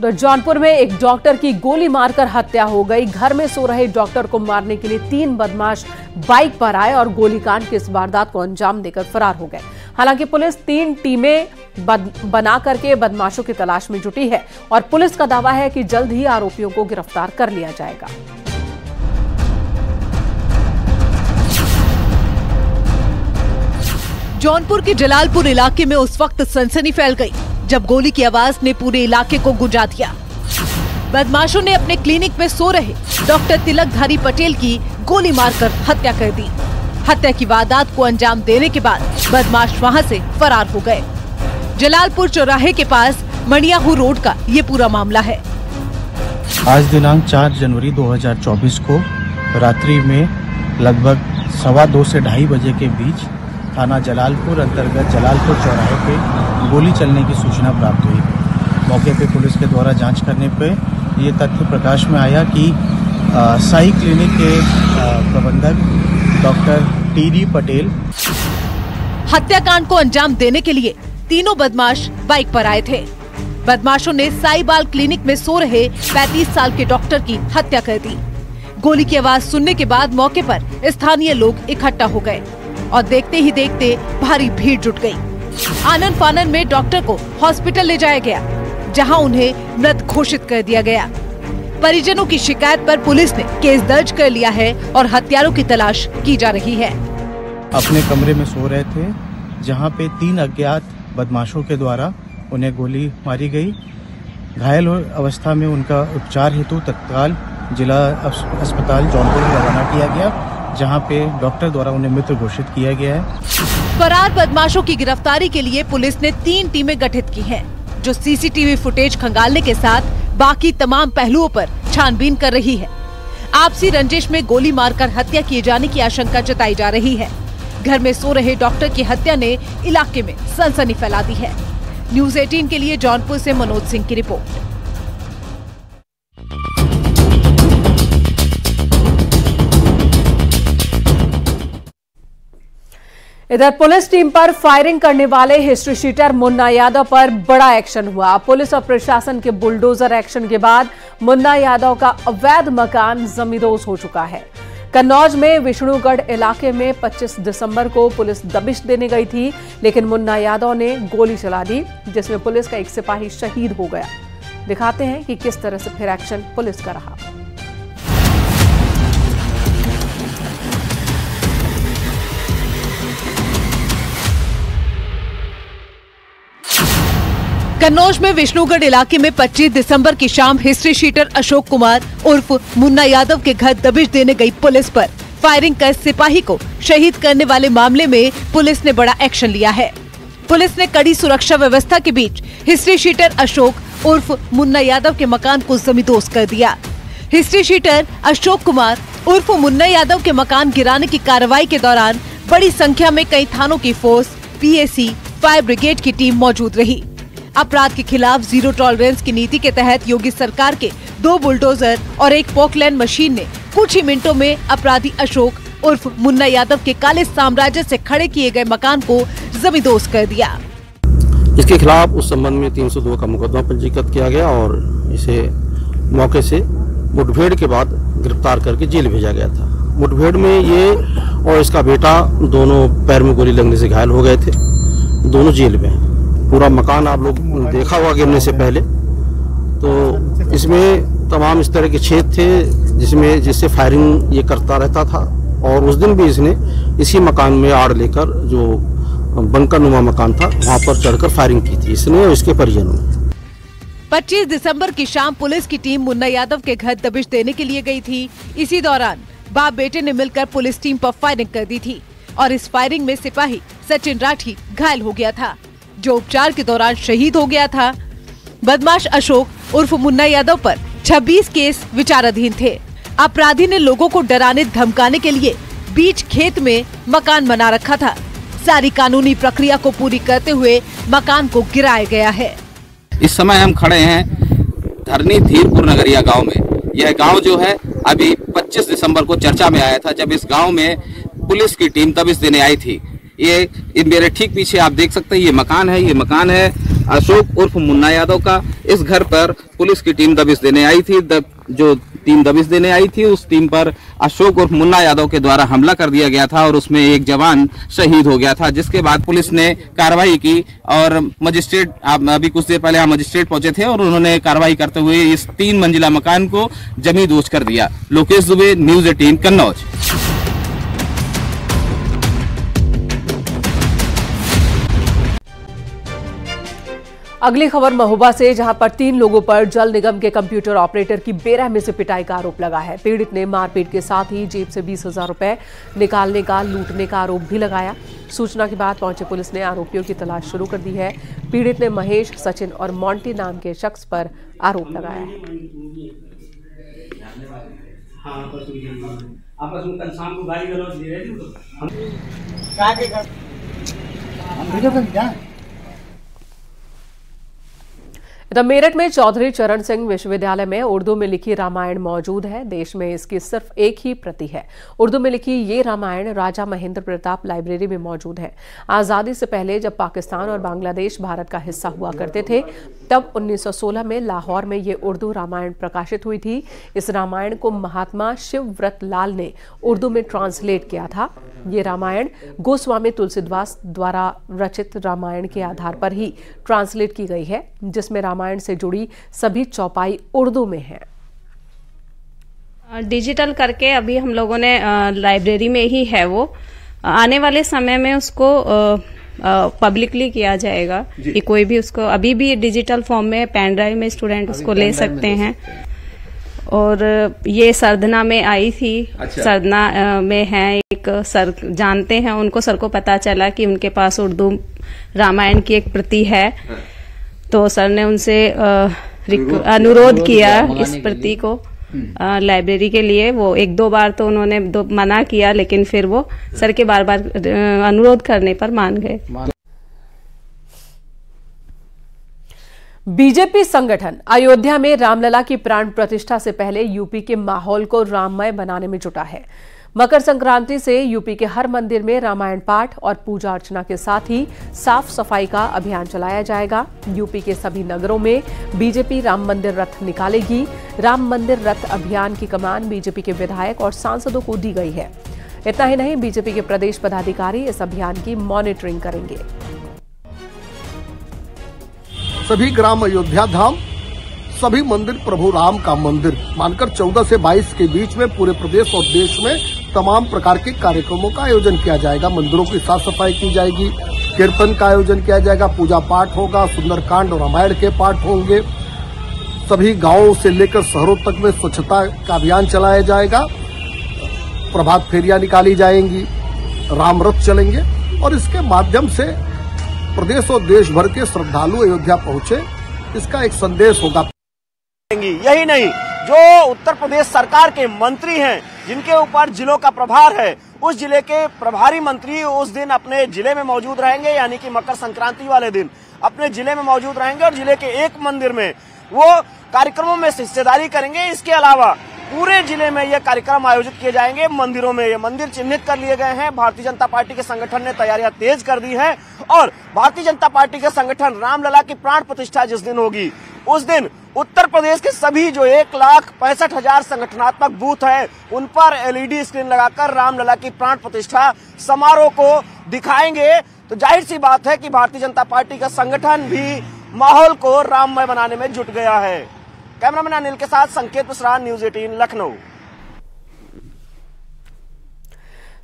तो जौनपुर में एक डॉक्टर की गोली मारकर हत्या हो गई। घर में सो रहे डॉक्टर को मारने के लिए 3 बदमाश बाइक पर आए और गोलीकांड की इस वारदात को अंजाम देकर फरार हो गए। हालांकि पुलिस 3 टीमें बना करके बदमाशों की तलाश में जुटी है और पुलिस का दावा है कि जल्द ही आरोपियों को गिरफ्तार कर लिया जाएगा। जौनपुर के जलालपुर इलाके में उस वक्त सनसनी फैल गई जब गोली की आवाज ने पूरे इलाके को गुंजा दिया। बदमाशों ने अपने क्लिनिक में सो रहे डॉक्टर तिलकधारी पटेल की गोली मारकर हत्या कर दी। हत्या की वारदात को अंजाम देने के बाद बदमाश वहां से फरार हो गए। जलालपुर चौराहे के पास मणियाहू रोड का ये पूरा मामला है। आज दिनांक 4 जनवरी 2024 को रात्रि में लगभग 2:15 से 2:30 बजे के बीच थाना जलालपुर अंतर्गत जलालपुर चौराहे पे गोली चलने की सूचना प्राप्त हुई। मौके पे पुलिस के द्वारा जांच करने पे ये तथ्य प्रकाश में आया कि साई क्लिनिक के प्रबंधक डॉक्टर टी.डी. पटेल हत्याकांड को अंजाम देने के लिए तीनों बदमाश बाइक पर आए थे। बदमाशों ने साई बाल क्लिनिक में सो रहे 35 साल के डॉक्टर की हत्या कर दी। गोली की आवाज सुनने के बाद मौके पर स्थानीय लोग इकट्ठा हो गए और देखते ही देखते भारी भीड़ जुट गई। आनन फानन में डॉक्टर को हॉस्पिटल ले जाया गया, जहां उन्हें मृत घोषित कर दिया गया। परिजनों की शिकायत पर पुलिस ने केस दर्ज कर लिया है और हत्यारों की तलाश की जा रही है। अपने कमरे में सो रहे थे, जहां पे 3 अज्ञात बदमाशों के द्वारा उन्हें गोली मारी गई। घायल अवस्था में उनका उपचार हेतु तत्काल जिला अस्पताल जौनपुर में रवाना किया गया, जहां पे डॉक्टर द्वारा उन्हें मृत घोषित किया गया है। फरार बदमाशों की गिरफ्तारी के लिए पुलिस ने 3 टीमें गठित की हैं, जो सीसीटीवी फुटेज खंगालने के साथ बाकी तमाम पहलुओं पर छानबीन कर रही है। आपसी रंजिश में गोली मारकर हत्या किए जाने की आशंका जताई जा रही है। घर में सो रहे डॉक्टर की हत्या ने इलाके में सनसनी फैला दी है। न्यूज़ 18 के लिए जौनपुर से मनोज सिंह की रिपोर्ट। इधर पुलिस टीम पर फायरिंग करने वाले हिस्ट्री शीटर मुन्ना यादव पर बड़ा एक्शन हुआ। पुलिस और प्रशासन के बुलडोजर एक्शन के बाद मुन्ना यादव का अवैध मकान जमींदोज हो चुका है। कन्नौज में विष्णुगढ़ इलाके में 25 दिसंबर को पुलिस दबिश देने गई थी, लेकिन मुन्ना यादव ने गोली चला दी, जिसमें पुलिस का एक सिपाही शहीद हो गया। दिखाते हैं कि किस तरह से फिर एक्शन पुलिस का रहा। कन्नौज में विष्णुगढ़ इलाके में 25 दिसंबर की शाम हिस्ट्री शीटर अशोक कुमार उर्फ मुन्ना यादव के घर दबिश देने गई पुलिस पर फायरिंग कर सिपाही को शहीद करने वाले मामले में पुलिस ने बड़ा एक्शन लिया है। पुलिस ने कड़ी सुरक्षा व्यवस्था के बीच हिस्ट्री शीटर अशोक उर्फ मुन्ना यादव के मकान को जमींदोज कर दिया। हिस्ट्री शीटर अशोक कुमार उर्फ मुन्ना यादव के मकान गिराने की कार्रवाई के दौरान बड़ी संख्या में कई थानों की फोर्स, पीएसी, फायर ब्रिगेड की टीम मौजूद रही। अपराध के खिलाफ जीरो टॉलरेंस की नीति के तहत योगी सरकार के 2 बुलडोजर और 1 पोकलैंड मशीन ने कुछ ही मिनटों में अपराधी अशोक उर्फ मुन्ना यादव के काले साम्राज्य से खड़े किए गए मकान को जमींदोज कर दिया। इसके खिलाफ उस संबंध में 302 का मुकदमा पंजीकृत किया गया और इसे मौके से मुठभेड़ के बाद गिरफ्तार करके जेल भेजा गया था। मुठभेड़ में ये और इसका बेटा दोनों पैर में गोली लगने से घायल हो गए थे, दोनों जेल में। पूरा मकान आप लोग देखा होगा गिरने से पहले, तो इसमें तमाम इस तरह के छेद थे जिससे फायरिंग ये करता रहता था। और उस दिन भी इसने इसी मकान में आड़ लेकर, जो बंकर नुमा मकान था, वहां पर चढ़कर फायरिंग की थी इसने और इसके परिजनों ने। 25 दिसंबर की शाम पुलिस की टीम मुन्ना यादव के घर दबिश देने के लिए गई थी। इसी दौरान बाप बेटे ने मिलकर पुलिस टीम पर फायरिंग कर दी थी और इस फायरिंग में सिपाही सचिन राठी घायल हो गया था, जो उपचार के दौरान शहीद हो गया था। बदमाश अशोक उर्फ मुन्ना यादव पर 26 केस विचाराधीन थे। अपराधी ने लोगों को डराने धमकाने के लिए बीच खेत में मकान बना रखा था। सारी कानूनी प्रक्रिया को पूरी करते हुए मकान को गिराया गया है। इस समय हम खड़े हैं धरनी धीरपुर नगरिया गांव में। यह गांव जो है अभी 25 दिसंबर को चर्चा में आया था, जब इस गांव में पुलिस की टीम दबिश देने आई थी। ये मेरे ठीक पीछे आप देख सकते हैं, ये मकान है अशोक उर्फ मुन्ना यादव का। इस घर पर पुलिस की टीम दबिश देने आई थी। जो टीम दबिश देने आई थी उस टीम पर अशोक उर्फ मुन्ना यादव के द्वारा हमला कर दिया गया था और उसमें एक जवान शहीद हो गया था, जिसके बाद पुलिस ने कार्रवाई की और मजिस्ट्रेट, अभी कुछ देर पहले मजिस्ट्रेट पहुंचे थे और उन्होंने कार्रवाई करते हुए इस 3 मंजिला मकान को जमींदोज कर दिया। लोकेश दुबे, न्यूज़ 18 कन्नौज। अगली खबर महोबा से, जहां पर 3 लोगों पर जल निगम के कंप्यूटर ऑपरेटर की बेरहमी से पिटाई का आरोप लगा है। पीड़ित ने मारपीट के साथ ही जेब से 20,000 रुपए निकालने का, लूटने का आरोप भी लगाया। सूचना के बाद पहुंची पुलिस ने आरोपियों की तलाश शुरू कर दी है। पीड़ित ने महेश, सचिन और मोंटी नाम के शख्स पर आरोप लगाया है। मेरठ में चौधरी चरण सिंह विश्वविद्यालय में उर्दू में लिखी रामायण मौजूद है। देश में इसकी सिर्फ एक ही प्रति है। उर्दू में लिखी ये रामायण राजा महेंद्र प्रताप लाइब्रेरी में मौजूद है। आजादी से पहले जब पाकिस्तान और बांग्लादेश भारत का हिस्सा हुआ करते थे, तब 1916 में लाहौर में ये उर्दू रामायण प्रकाशित हुई थी। इस रामायण को महात्मा शिवव्रत लाल ने उर्दू में ट्रांसलेट किया था। ये रामायण गोस्वामी तुलसीदास द्वारा रचित रामायण के आधार पर ही ट्रांसलेट की गई है, जिसमें रामायण से जुड़ी सभी चौपाई उर्दू में है। डिजिटल करके अभी हम लोगों ने लाइब्रेरी में ही है वो, आने वाले समय में उसको पब्लिकली किया जाएगा कि कोई भी उसको, अभी भी डिजिटल फॉर्म में पेन ड्राइव में स्टूडेंट उसको ले सकते हैं। और ये सरदना में आई थी। अच्छा। सरदना में है एक सर, जानते हैं उनको, सर को पता चला कि उनके पास उर्दू रामायण की एक प्रति है। तो सर ने उनसे अनुरोध किया इस प्रति को लाइब्रेरी के लिए। वो 1-2 बार तो उन्होंने मना किया, लेकिन फिर वो सर के बार बार अनुरोध करने पर मान गए। बीजेपी संगठन अयोध्या में रामलला की प्राण प्रतिष्ठा से पहले यूपी के माहौल को राममय बनाने में जुटा है। मकर संक्रांति से यूपी के हर मंदिर में रामायण पाठ और पूजा अर्चना के साथ ही साफ सफाई का अभियान चलाया जाएगा। यूपी के सभी नगरों में बीजेपी राम मंदिर रथ निकालेगी। राम मंदिर रथ अभियान की कमान बीजेपी के विधायक और सांसदों को दी गई है। इतना ही नहीं, बीजेपी के प्रदेश पदाधिकारी इस अभियान की मॉनिटरिंग करेंगे। सभी ग्राम अयोध्या धाम, सभी मंदिर प्रभु राम का मंदिर मानकर 14 से 22 के बीच में पूरे प्रदेश और देश में तमाम प्रकार के कार्यक्रमों का आयोजन किया जाएगा। मंदिरों की साफ सफाई की जाएगी, कीर्तन का आयोजन किया जाएगा, पूजा पाठ होगा, सुंदरकांड और रामायण के पाठ होंगे। सभी गांवों से लेकर शहरों तक में स्वच्छता का अभियान चलाया जाएगा। प्रभात फेरियां निकाली जाएंगी, राम रथ चलेंगे और इसके माध्यम से प्रदेश और देश भर के श्रद्धालु अयोध्या पहुंचे, इसका एक संदेश होगा। यही नहीं, जो उत्तर प्रदेश सरकार के मंत्री हैं, जिनके ऊपर जिलों का प्रभार है, उस जिले के प्रभारी मंत्री उस दिन अपने जिले में मौजूद रहेंगे, यानी कि मकर संक्रांति वाले दिन अपने जिले में मौजूद रहेंगे और जिले के एक मंदिर में वो कार्यक्रमों में हिस्सेदारी करेंगे। इसके अलावा पूरे जिले में ये कार्यक्रम आयोजित किए जाएंगे। मंदिरों में ये मंदिर चिन्हित कर लिए गए हैं। भारतीय जनता पार्टी के संगठन ने तैयारियां तेज कर दी है और भारतीय जनता पार्टी के संगठन रामलला की प्राण प्रतिष्ठा जिस दिन होगी, उस दिन उत्तर प्रदेश के सभी जो 1,65,000 संगठनात्मक बूथ हैं, उन पर LED स्क्रीन लगाकर रामलला की प्राण प्रतिष्ठा समारोह को दिखाएंगे। तो जाहिर सी बात है कि भारतीय जनता पार्टी का संगठन भी माहौल को राममय बनाने में जुट गया है। कैमरामैन अनिल के साथ संकेत मिश्रा, न्यूज़ 18 लखनऊ।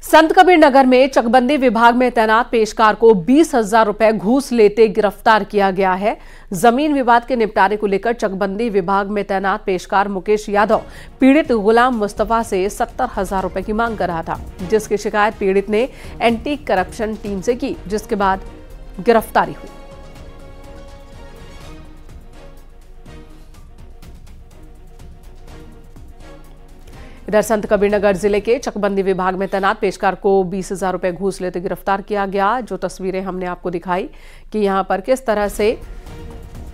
संत कबीर नगर में चकबंदी विभाग में तैनात पेशकार को 20,000 रुपए घूस लेते गिरफ्तार किया गया है। जमीन विवाद के निपटारे को लेकर चकबंदी विभाग में तैनात पेशकार मुकेश यादव पीड़ित गुलाम मुस्तफा से 70,000 रुपए की मांग कर रहा था, जिसकी शिकायत पीड़ित ने एंटी करप्शन टीम से की, जिसके बाद गिरफ्तारी हुई। इधर संत कबीरनगर जिले के चकबंदी विभाग में तैनात पेशकार को 20,000 रुपए घूस लेते गिरफ्तार किया गया। जो तस्वीरें हमने आपको दिखाई कि यहां पर किस तरह से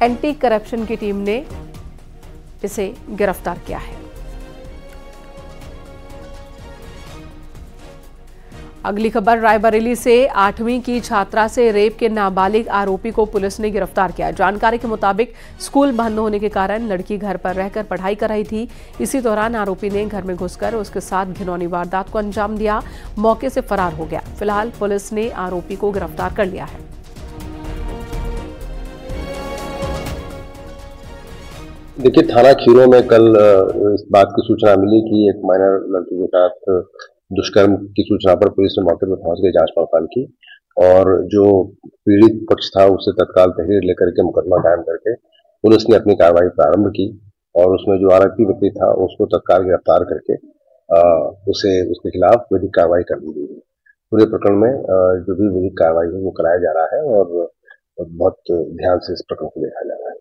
एंटी करप्शन की टीम ने इसे गिरफ्तार किया है। अगली खबर रायबरेली से 8वीं की छात्रा से रेप के नाबालिग आरोपी को पुलिस ने गिरफ्तार किया। जानकारी के मुताबिक स्कूल बंद होने के कारण लड़की घर पर रहकर पढ़ाई कर रही थी। इसी दौरान आरोपी ने घर में घुसकर उसके साथ घिनौनी वारदात को अंजाम दिया, मौके से फरार हो गया। फिलहाल पुलिस ने आरोपी को गिरफ्तार कर लिया है। देखिए, थाना खीरों में कल इस बात की सूचना मिली कि एक माइनर लड़की के साथ दुष्कर्म की सूचना पर पुलिस ने मौके पर पहुंच के जांच पड़ताल की और जो पीड़ित पक्ष था उससे तत्काल तहरीर लेकर के मुकदमा कायम करके पुलिस ने अपनी कार्रवाई प्रारंभ की और उसमें जो आरोपी व्यक्ति था उसको तत्काल गिरफ्तार करके उसके खिलाफ विधिक कार्रवाई कर दी गई है। पूरे प्रकरण में जो भी विधिक कार्रवाई है वो कराया जा रहा है और बहुत ध्यान से इस प्रकरण को देखा जा रहा है।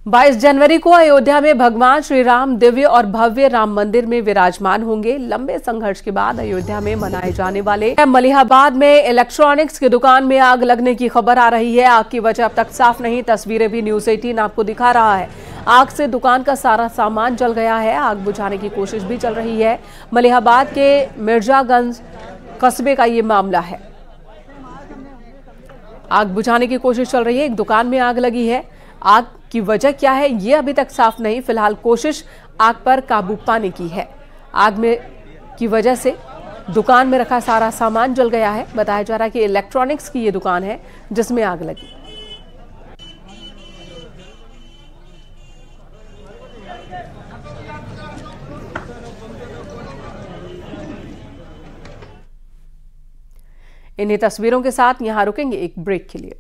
22 जनवरी को अयोध्या में भगवान श्री राम दिव्य और भव्य राम मंदिर में विराजमान होंगे। लंबे संघर्ष के बाद अयोध्या में मनाए जाने वाले मलिहाबाद में इलेक्ट्रॉनिक्स की दुकान में आग लगने की खबर आ रही है। आग की वजह अब तक साफ नहीं, तस्वीरें भी न्यूज़ 18 आपको दिखा रहा है। आग से दुकान का सारा सामान जल गया है। आग बुझाने की कोशिश भी चल रही है। मलिहाबाद के मिर्जागंज कस्बे का ये मामला है। आग बुझाने की कोशिश चल रही है। एक दुकान में आग लगी है। आग की वजह क्या है ये अभी तक साफ नहीं। फिलहाल कोशिश आग पर काबू पाने की है। आग में की वजह से दुकान में रखा सारा सामान जल गया है। बताया जा रहा है कि इलेक्ट्रॉनिक्स की ये दुकान है जिसमें आग लगी। इन्हीं तस्वीरों के साथ यहां रुकेंगे एक ब्रेक के लिए।